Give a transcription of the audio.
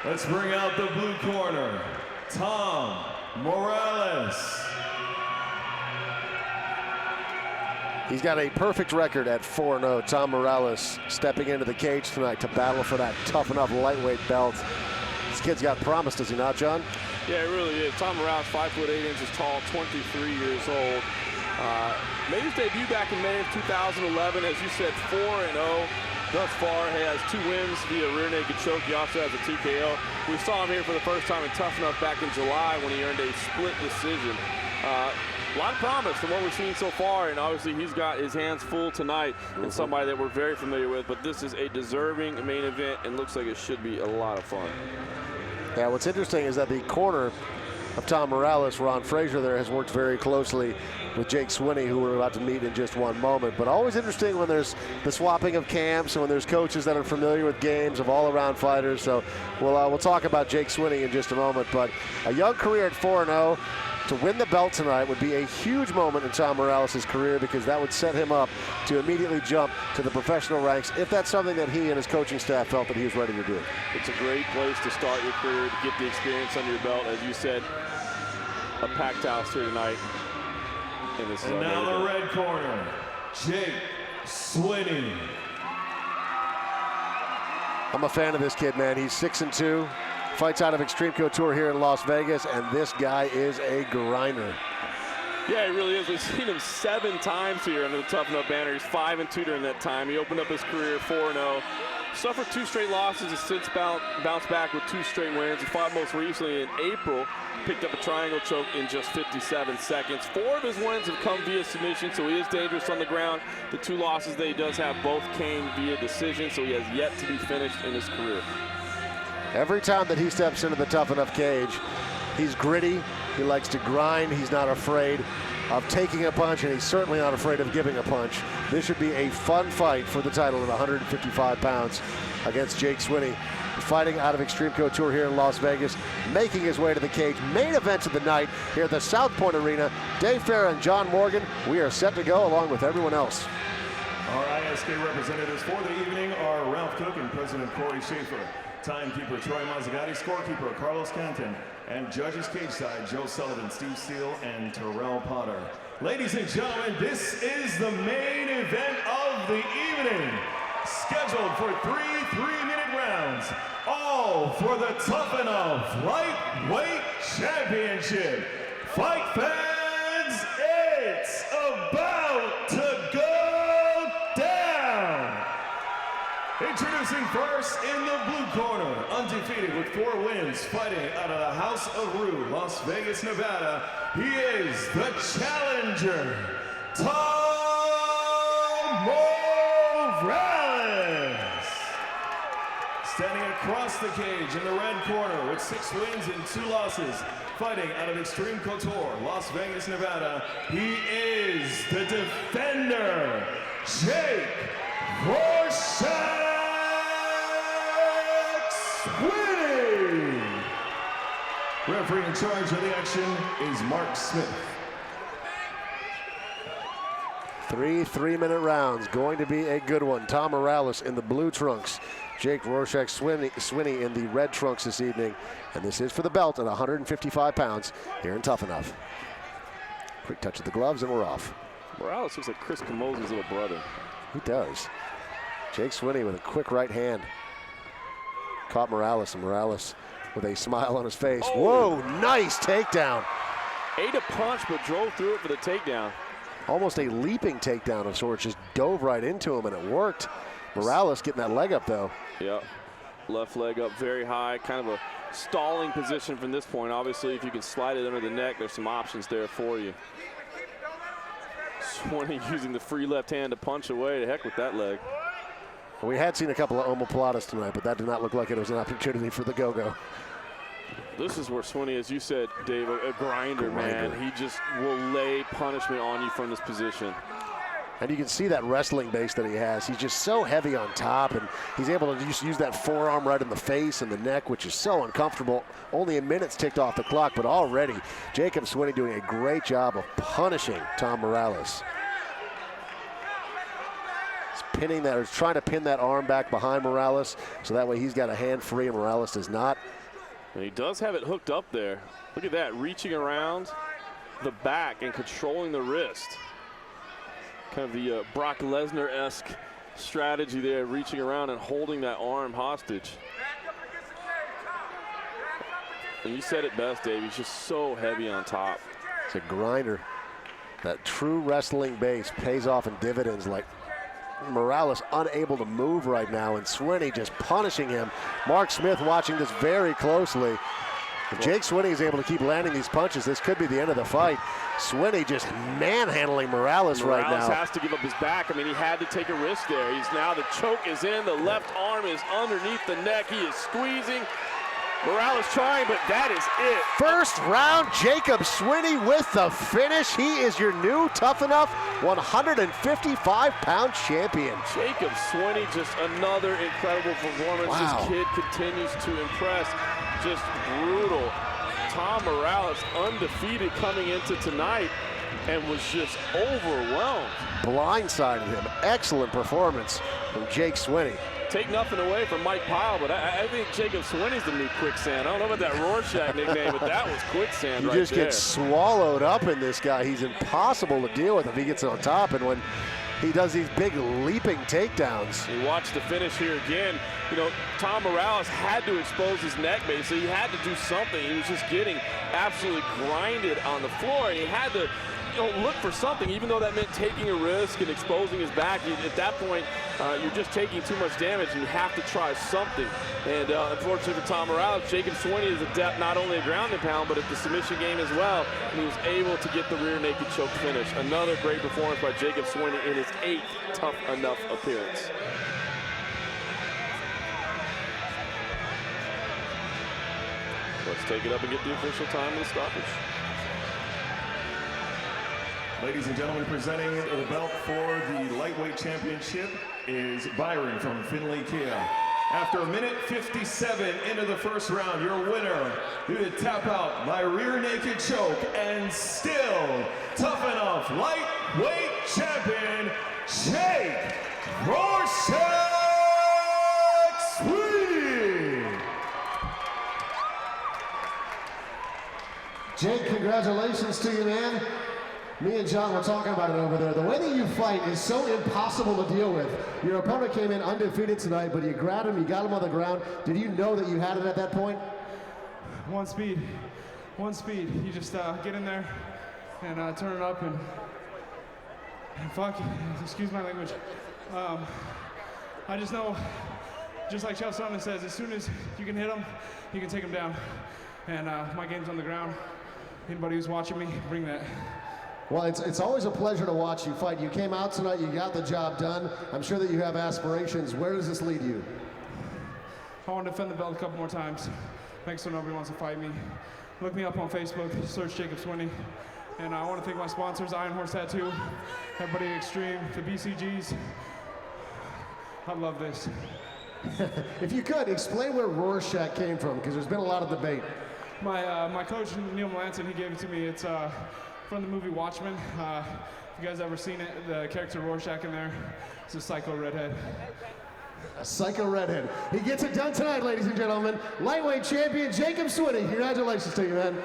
Let's bring out the blue corner, Tom Morales. He's got a perfect record at 4-0. Tom Morales stepping into the cage tonight to battle for that Tuff-N-Uff lightweight belt. This kid's got promise, does he not, John? Yeah, it really is. Tom Morales, 5'8" tall, 23 years old. Made his debut back in May of 2011. As you said, 4-0. Thus far, he has 2 wins via rear naked choke. He also has a TKO. We saw him here for the first time in Tuff-N-Uff back in July when he earned a split decision. A lot of promise from what we've seen so far, and obviously he's got his hands full tonight and somebody that we're very familiar with, but this is a deserving main event and looks like it should be a lot of fun. Yeah, what's interesting is that the corner of Tom Morales, Ron Frazier there, has worked very closely with Jake Swinney, who we're about to meet in just one moment. But always interesting when there's the swapping of camps and when there's coaches that are familiar with games of all-around fighters. So we'll talk about Jake Swinney in just a moment. But a young career at 4-0. To win the belt tonight would be a huge moment in Tom Morales' career because that would set him up to immediately jump to the professional ranks if that's something that he and his coaching staff felt that he was ready to do. It's a great place to start your career, to get the experience under your belt. As you said, a packed house here tonight. And now the red corner, Jake Swinney. I'm a fan of this kid, man. He's 6-2. Fights out of Extreme Couture here in Las Vegas, and this guy is a grinder. Yeah, he really is. We've seen him 7 times here under the Tuff-N-Uff banner. He's 5-2 during that time. He opened up his career 4-0. Suffered 2 straight losses and since bounced back with 2 straight wins. He fought most recently in April, picked up a triangle choke in just 57 seconds. 4 of his wins have come via submission, so he is dangerous on the ground. The 2 losses that he does have both came via decision, so he has yet to be finished in his career. Every time that he steps into the Tuff-N-Uff cage, he's gritty, he likes to grind, he's not afraid of taking a punch, and he's certainly not afraid of giving a punch. This should be a fun fight for the title at 155 pounds against Jake Swinney, fighting out of Extreme Couture here in Las Vegas, making his way to the cage. Main event of the night here at the South Point Arena. Dave Farah and John Morgan, we are set to go along with everyone else. Our ISK representatives for the evening are Ralph Cook and President Corey Schaefer. Timekeeper Troy Mazzagatti, scorekeeper Carlos Canton, and judges cage side Joe Sullivan, Steve Steele, and Terrell Potter. Ladies and gentlemen, this is the main event of the evening, scheduled for 3 3-minute rounds, all for the Tuff-N-Uff Lightweight Championship. Fight fans, it's about to go down. Introducing first in the blue corner, undefeated with 4 wins, fighting out of the House of Rue, Las Vegas, Nevada. He is the challenger, Tom Morales. Standing across the cage in the red corner with 6 wins and 2 losses, fighting out of Extreme Couture, Las Vegas, Nevada. He is the defender, Jake Swinney. Referee in charge of the action is Mark Smith. 3 3-minute rounds, going to be a good one. Tom Morales in the blue trunks, Jake Rorschach Swinney in the red trunks this evening. And this is for the belt at 155 pounds here in Tuff-N-Uff. Quick touch of the gloves and we're off. Morales looks like Chris Camozzi's little brother. He does. Jake Swinney with a quick right hand. Caught Morales, and Morales with a smile on his face. Oh. Whoa, nice takedown. Ate a punch, but drove through it for the takedown. Almost a leaping takedown of sorts, just dove right into him, and it worked. Morales getting that leg up, though. Yep, left leg up very high, kind of a stalling position from this point. Obviously, if you can slide it under the neck, there's some options there for you. Swinney using the free left hand to punch away. To heck with that leg. We had seen a couple of omoplatas tonight, but that did not look like it was an opportunity for the go-go. This is where Swinney, as you said, Dave, a grinder, man. He just will lay punishment on you from this position. And you can see that wrestling base that he has. He's just so heavy on top, and he's able to use that forearm right in the face and the neck, which is so uncomfortable. Only a minute's ticked off the clock, but already Jacob Swinney doing a great job of punishing Tom Morales. He's pinning that, or trying to pin that arm back behind Morales, so that way he's got a hand free and Morales does not. And he does have it hooked up there. Look at that, reaching around the back and controlling the wrist. Kind of the Brock Lesnar-esque strategy there, reaching around and holding that arm hostage. And you said it best, Dave. He's just so heavy on top. It's a grinder. That true wrestling base pays off in dividends. Like Morales unable to move right now, and Swinney just punishing him. Mark Smith watching this very closely. If Jake Swinney is able to keep landing these punches, this could be the end of the fight. Swinney just manhandling Morales right now. Morales has to give up his back. I mean, he had to take a risk there. He's now, the choke is in, the left arm is underneath the neck. He is squeezing. Morales trying, but that is it. First round, Jacob Swinney with the finish. He is your new Tuff-N-Uff 155-pound champion. Jacob Swinney, just another incredible performance. Wow. This kid continues to impress. Just brutal. Tom Morales undefeated coming into tonight and was just overwhelmed. Blindsided him. Excellent performance from Jake Swinney. Take nothing away from Mike Pyle, but I think Jacob Swinney's the new Quicksand. I don't know about that Rorschach nickname, but that was Quicksand right there. You just get swallowed up in this guy. He's impossible to deal with if he gets on top, and when he does these big leaping takedowns. You watch the finish here again. You know, Tom Morales had to expose his neck base, so he had to do something. He was just getting absolutely grinded on the floor, and he had to, you know, look for something, even though that meant taking a risk and exposing his back. At that point, you're just taking too much damage, and you have to try something. And unfortunately for Tom Morales, Jacob Swinney is adept not only at ground and pound, but at the submission game as well. And he was able to get the rear naked choke finish. Another great performance by Jacob Swinney in his 8th Tuff-N-Uff appearance. Let's take it up and get the official time of the stoppage. Ladies and gentlemen, presenting the belt for the lightweight championship is Byron from Findlay Kia. After a minute 57 into the first round, your winner due to tap out by rear naked choke and still Tuff-N-Uff lightweight champion, Jake Rorschach Swinney. Jake, congratulations to you, man. Me and John were talking about it over there. The way that you fight is so impossible to deal with. Your opponent came in undefeated tonight, but you grabbed him, you got him on the ground. Did you know that you had it at that point? One speed. You just get in there and turn it up and fuck, excuse my language. I just know, just like Chael Sonnen says, as soon as you can hit him, you can take him down. And my game's on the ground. Anybody who's watching me, bring that. Well, it's always a pleasure to watch you fight. You came out tonight, you got the job done. I'm sure that you have aspirations. Where does this lead you? I want to defend the belt a couple more times. Thanks so nobody wants to fight me. Look me up on Facebook, search Jacob Swinney. And I want to thank my sponsors, Iron Horse Tattoo, everybody at Extreme, the BCGs. I love this. If you could, explain where Rorschach came from, because there's been a lot of debate. My coach, Neil Melanson, he gave it to me. It's from the movie Watchmen. If you guys ever seen it, the character Rorschach in there, it's a psycho redhead. A psycho redhead. He gets it done tonight, ladies and gentlemen. Lightweight champion Jacob Swinney. Congratulations to you, man.